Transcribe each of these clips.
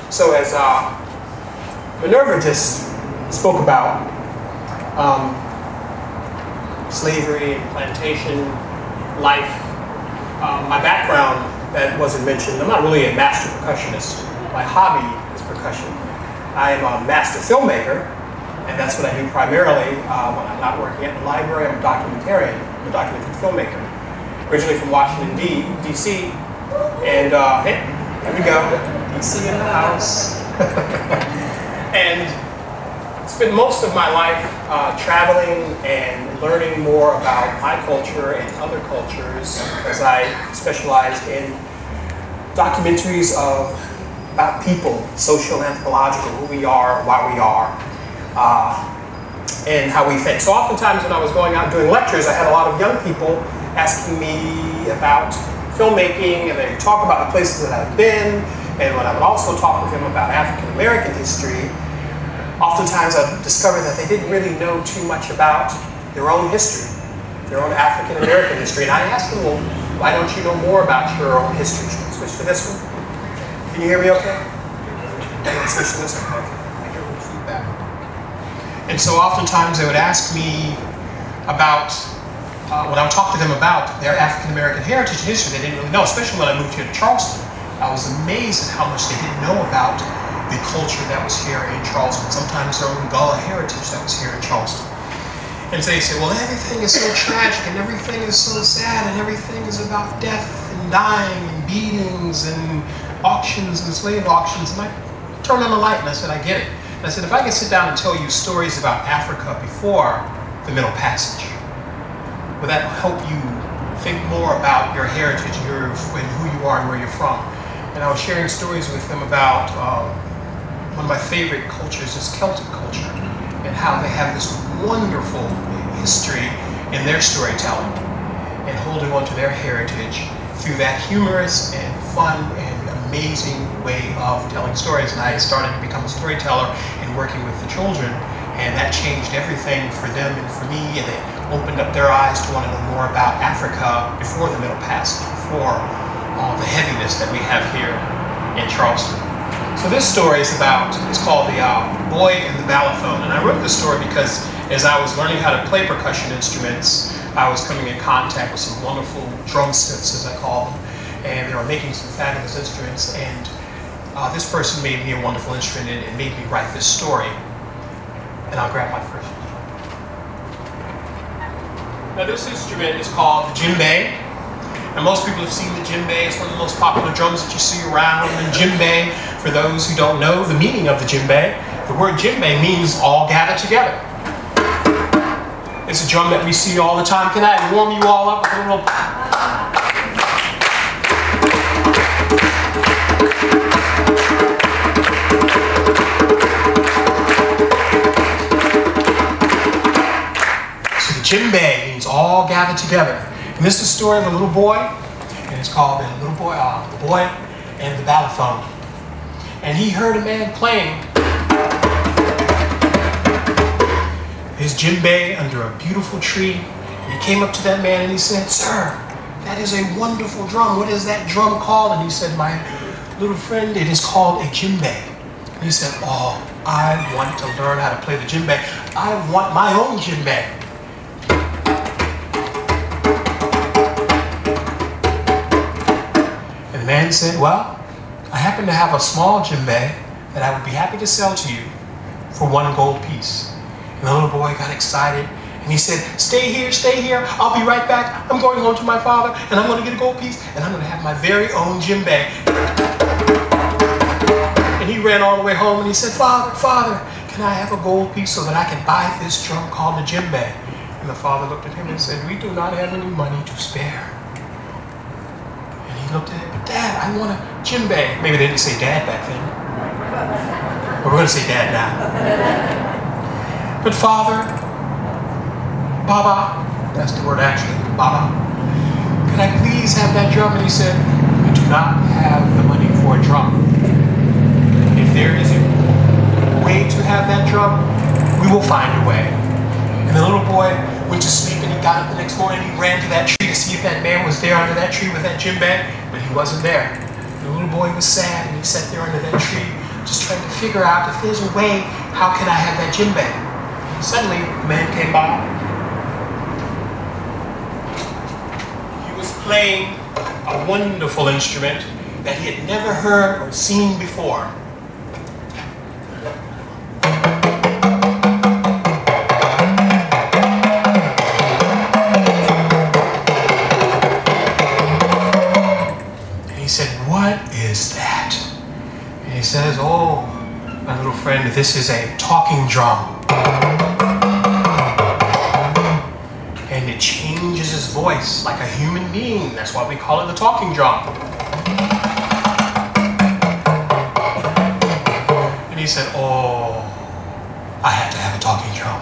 So as Minerva just spoke about slavery and plantation life, my background that wasn't mentioned, I'm not really a master percussionist. My hobby is percussion. I am a master filmmaker, and that's what I do primarily when I'm not working at the library. I'm a documentarian, I'm a documentary filmmaker. Originally from Washington, D.C., and hey, here we go, D.C. in the house. And spent most of my life traveling and learning more about my culture and other cultures, because I specialized in documentaries about people, social, anthropological, who we are, why we are, and how we think. So oftentimes when I was going out doing lectures, I had a lot of young people asking me about filmmaking, and they would talk about the places that I've been, and when I would also talk with them about African American history, oftentimes I discovered that they didn't really know too much about their own history, their own African American history. And I asked them, well, why don't you know more about your own history? Should we switch to this one? Can you hear me okay? Switch to this one. Okay. I hear a little feedback. And so oftentimes they would ask me about, when I would talk to them about their African American heritage and history, they didn't really know, especially when I moved here to Charleston. I was amazed at how much they didn't know about the culture that was here in Charleston, sometimes their own Gullah heritage that was here in Charleston. And so they say, well, everything is so tragic, and everything is so sad, and everything is about death and dying and beatings and auctions and slave auctions. And I turned on the light and I said, I get it. And I said, if I can sit down and tell you stories about Africa before the Middle Passage, will that help you think more about your heritage and who you are and where you're from? And I was sharing stories with them about one of my favorite cultures is Celtic culture, and how they have this wonderful history in their storytelling and holding on to their heritage through that humorous and fun and amazing way of telling stories. And I started to become a storyteller and working with the children, and that changed everything for them and for me, and it opened up their eyes to want to know more about Africa before the Middle Passage, before all the heaviness that we have here in Charleston. So this story is called The Boy and the Balafone. And I wrote this story because as I was learning how to play percussion instruments, I was coming in contact with some wonderful drumsmiths, as I call them, and they were making some fabulous instruments, and this person made me a wonderful instrument and made me write this story. And I'll grab my first instrument. Now this instrument is called the djembe. And most people have seen the djembe. It's one of the most popular drums that you see around. And djembe, for those who don't know the meaning of the djembe, the word djembe means all gathered together. It's a drum that we see all the time. Can I warm you all up with a little... So the djembe means all gathered together. And this is the story of a little boy, and it's called The Boy and the Balafone. And he heard a man playing his djembe under a beautiful tree. And he came up to that man and he said, "Sir, that is a wonderful drum. What is that drum called?" And he said, "My little friend, it is called a djembe." And he said, "Oh, I want to learn how to play the djembe. I want my own djembe." The man said, "Well, I happen to have a small djembe that I would be happy to sell to you for 1 gold piece." And the little boy got excited and he said, stay here, I'll be right back. I'm going home to my father and I'm going to get a gold piece and I'm going to have my very own djembe." And he ran all the way home and he said, Father, can I have a gold piece so that I can buy this drum called the djembe?" And the father looked at him and said, "We do not have any money to spare." He looked at it, "But Dad, I want a djembe." Maybe they didn't say Dad back then. But we're going to say Dad now. "But Father, Baba," that's the word actually, Baba, "can I please have that drum?" And he said, "We do not have the money for a drum. If there is a way to have that drum, we will find a way." And the little boy went to sleep and he got up the next morning and he ran to that tree to see if that man was there under that tree with that djembe, but he wasn't there. The little boy was sad and he sat there under that tree just trying to figure out if there's a way, how can I have that djembe? Suddenly, a man came by. He was playing a wonderful instrument that he had never heard or seen before. And he said, "What is that?" And he says, "Oh, my little friend, this is a talking drum." And it changes his voice like a human being. That's why we call it the talking drum. And he said, "Oh, I have to have a talking drum.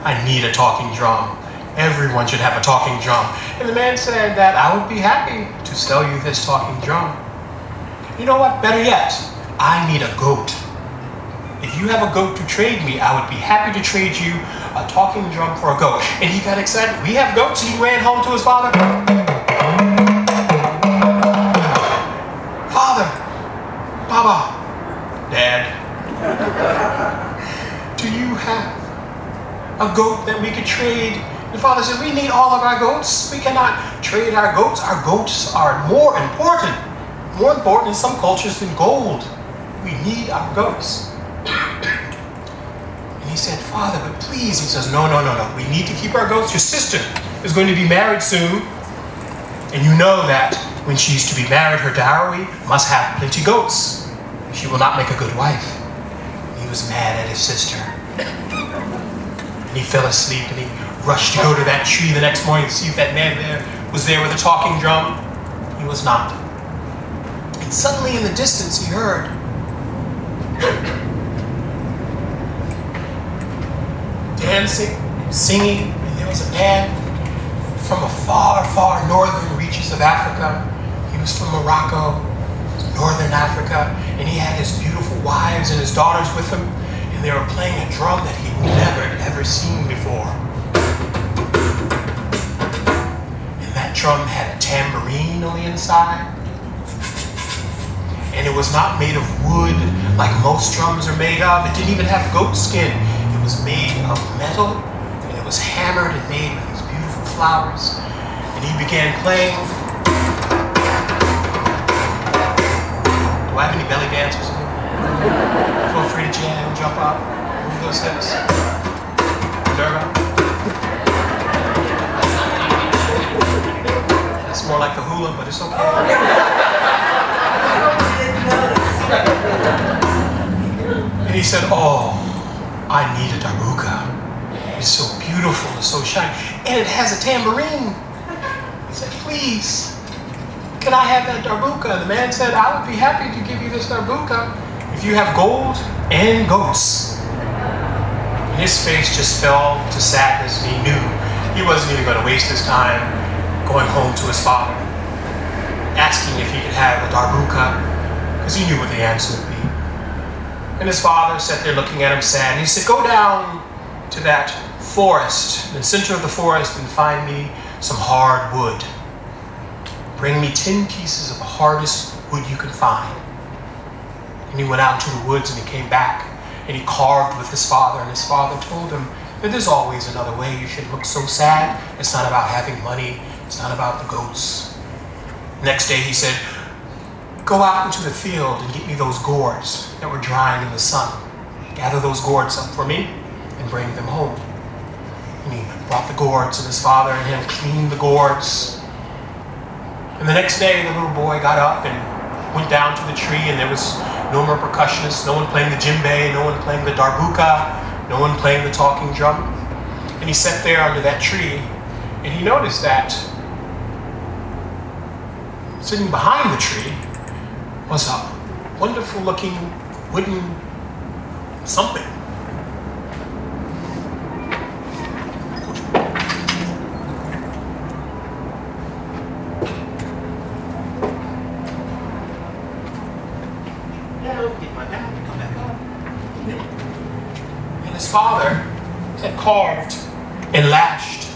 I need a talking drum. Everyone should have a talking drum." And the man said that I would be happy to sell you this talking drum. You know what? Better yet, I need a goat. If you have a goat to trade me, I would be happy to trade you a talking drum for a goat. And he got excited. We have goats. He ran home to his father. "Father, Baba, Dad, do you have a goat that we could trade?" The father said, "We need all of our goats. We cannot trade our goats. Our goats are more important in some cultures than gold. We need our goats." And he said, "Father, but please." He says, No. We need to keep our goats. Your sister is going to be married soon. And you know that when she's to be married, her dowry must have plenty goats. She will not make a good wife." And he was mad at his sister. And he fell asleep and he rushed to go to that tree the next morning to see if that man there was there with a talking drum. He was not. And suddenly in the distance he heard dancing, singing, and there was a man from a far, far northern reaches of Africa. He was from Morocco, northern Africa, and he had his beautiful wives and his daughters with him, and they were playing a drum that he'd never, ever seen before. And that drum had a tambourine on the inside, and it was not made of wood like most drums are made of. It didn't even have goat skin. It was made of metal, and it was hammered and made with these beautiful flowers. And he began playing. Do I have any belly dancers in here? Feel free to jam, jump up, move those hips. Nerve up. That's more like the hula, but it's okay. And he said, "Oh, I need a darbuka. It's so beautiful, it's so shiny, and it has a tambourine." He said, "Please, can I have that darbuka?" And the man said, "I would be happy to give you this darbuka if you have gold and goats." And his face just fell to sadness, and he knew he wasn't even going to waste his time going home to his father, asking if he could have a darbuka, because he knew what the answer would be. And his father sat there looking at him sad, and he said, "Go down to that forest, in the center of the forest, and find me some hard wood. Bring me 10 pieces of the hardest wood you can find." And he went out into the woods, and he came back, and he carved with his father, and his father told him that there's always another way. You shouldn't look so sad. It's not about having money. It's not about the goats. Next day he said, "Go out into the field and get me those gourds that were drying in the sun. Gather those gourds up for me and bring them home." And he brought the gourds, and his father and him cleaned the gourds. And the next day the little boy got up and went down to the tree, and there was no more percussionists, no one playing the djembe, no one playing the darbuka, no one playing the talking drum. And he sat there under that tree, and he noticed that sitting behind the tree was a wonderful looking wooden something. And his father had carved and lashed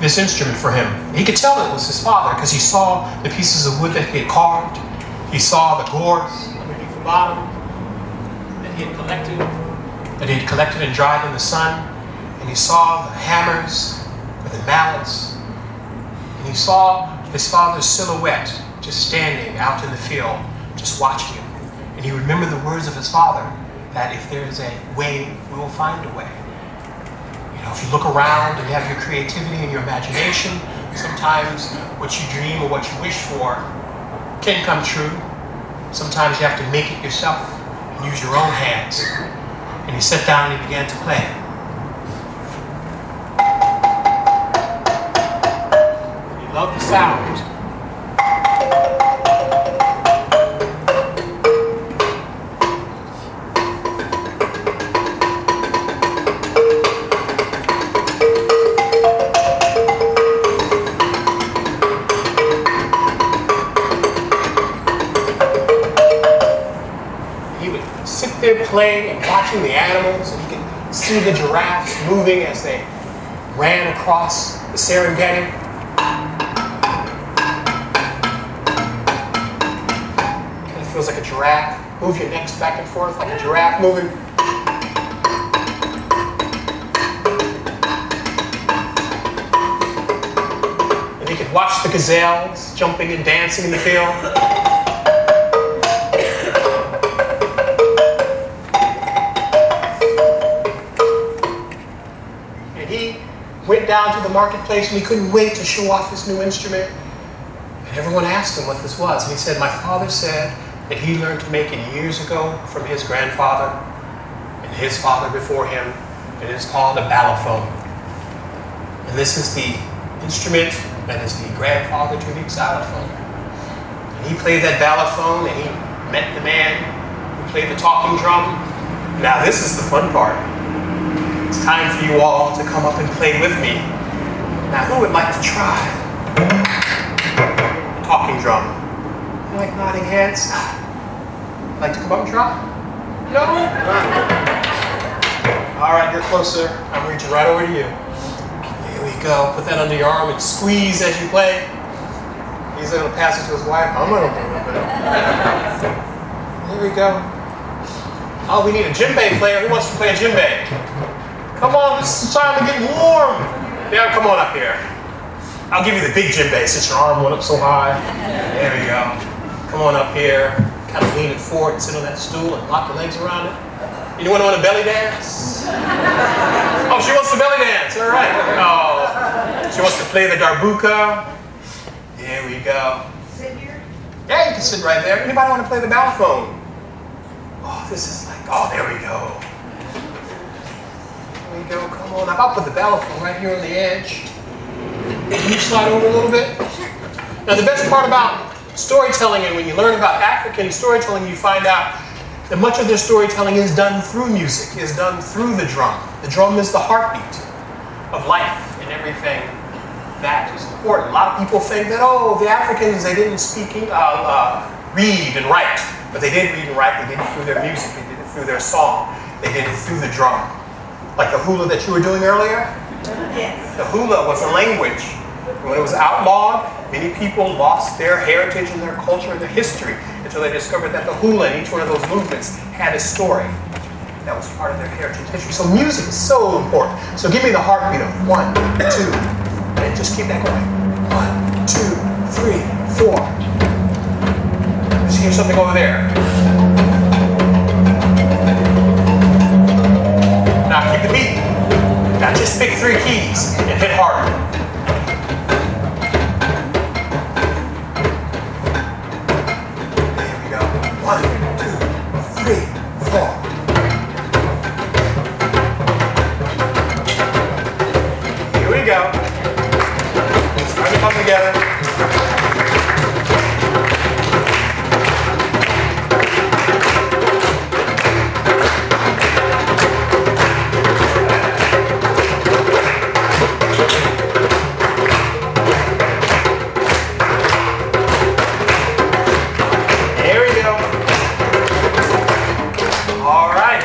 this instrument for him. He could tell it was his father because he saw the pieces of wood that he had carved. He saw the gourds underneath the bottom. he had collected and dried in the sun, and he saw the hammers or the mallets, and he saw his father's silhouette just standing out in the field, just watching him. And he remembered the words of his father, that if there is a way, we will find a way. You know, if you look around and you have your creativity and your imagination, sometimes what you dream or what you wish for can come true. Sometimes you have to make it yourself and use your own hands. And he sat down and he began to play. He loved the sound. They're playing and watching the animals, and you can see the giraffes moving as they ran across the Serengeti. Kind of feels like a giraffe. Move your necks back and forth like a giraffe moving. And you can watch the gazelles jumping and dancing in the field. Went down to the marketplace and he couldn't wait to show off his new instrument. And everyone asked him what this was. And he said, my father said that he learned to make it years ago from his grandfather and his father before him. And it's called a balafon. And this is the instrument that is the grandfather to the xylophone. And he played that balafon and he met the man who played the talking drum. Now this is the fun part. It's time for you all to come up and play with me. Now, who would like to try the talking drum? You like nodding heads? Like to come up and try? No? All right, you're closer. I'm reaching right over to you. Here we go. Put that under your arm and squeeze as you play. He's going to pass it to his wife. I'm going to do it. Here we go. Oh, we need a djembe player. Who wants to play a djembe? Come on, this is time to get warm. Now, come on up here. I'll give you the big djembe since your arm went up so high. There we go. Come on up here. Kind of lean it forward and sit on that stool and lock your legs around it. Anyone want a belly dance? Oh, she wants to belly dance. All right. Oh, she wants to play the darbuka. There we go. Sit here? Yeah, you can sit right there. Anybody want to play the balafon? Oh, this is like, oh, there we go. There we go, come on up. I'll put the balafon right here on the edge. Can you slide over a little bit? Now the best part about storytelling, and when you learn about African storytelling, you find out that much of their storytelling is done through music, is done through the drum. The drum is the heartbeat of life and everything that is important. A lot of people think that, oh, the Africans, they didn't read and write. But they did read and write. They did it through their music. They did it through their song. They did it through the drum. Like the hula that you were doing earlier? Yes. The hula was a language. When it was outlawed, many people lost their heritage and their culture and their history until they discovered that the hula in each one of those movements had a story that was part of their heritage history. So music is so important. So give me the heartbeat of 1, 2, and just keep that going. 1, 2, 3, 4. Just hear something over there. Now keep the beat. Now just pick 3 keys and hit hard. There we go. 1, 2, 3, 4. Here we go. It's time to come together.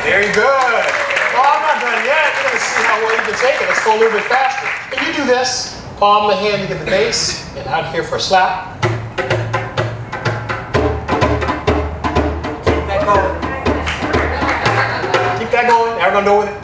Very good. Oh, I'm not done yet. We're going to see how well you can take it. Let's go a little bit faster. And you do this. Palm the hand to get the bass. And out here for a slap. Keep that going. that going. Now we're gonna do with it.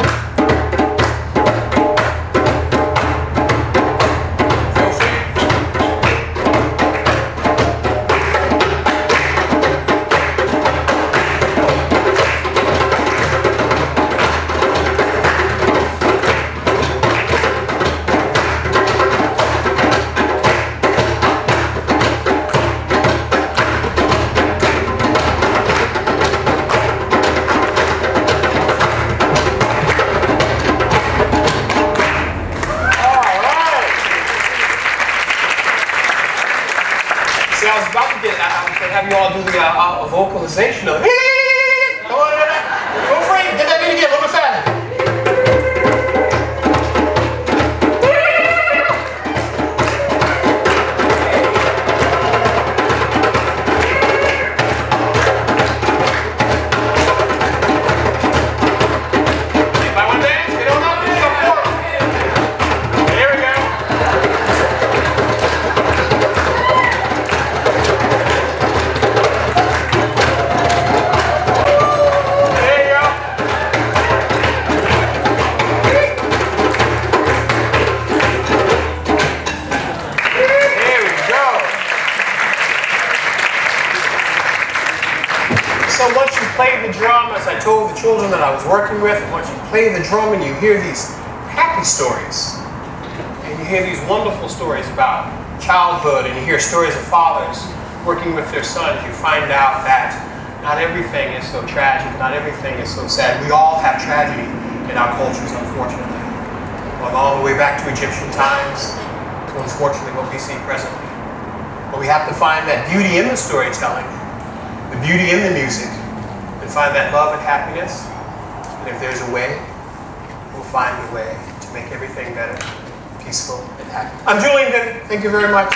I was about to have you all do the vocalization of it. Come on, go free. Get that beat again, a little bit faster. Anybody want to dance? Get on up, do some more. There we go. So once you play the drum, as I told the children that I was working with, once you play the drum and you hear these happy stories, and you hear these wonderful stories about childhood, and you hear stories of fathers working with their sons, you find out that not everything is so tragic, not everything is so sad. We all have tragedy in our cultures, unfortunately. Going all the way back to Egyptian times, to unfortunately what we see presently. But we have to find that beauty in the storytelling, the beauty in the music, and find that love and happiness. And if there's a way, we'll find a way to make everything better, peaceful, and happy. I'm Julian Gooding. Thank you very much.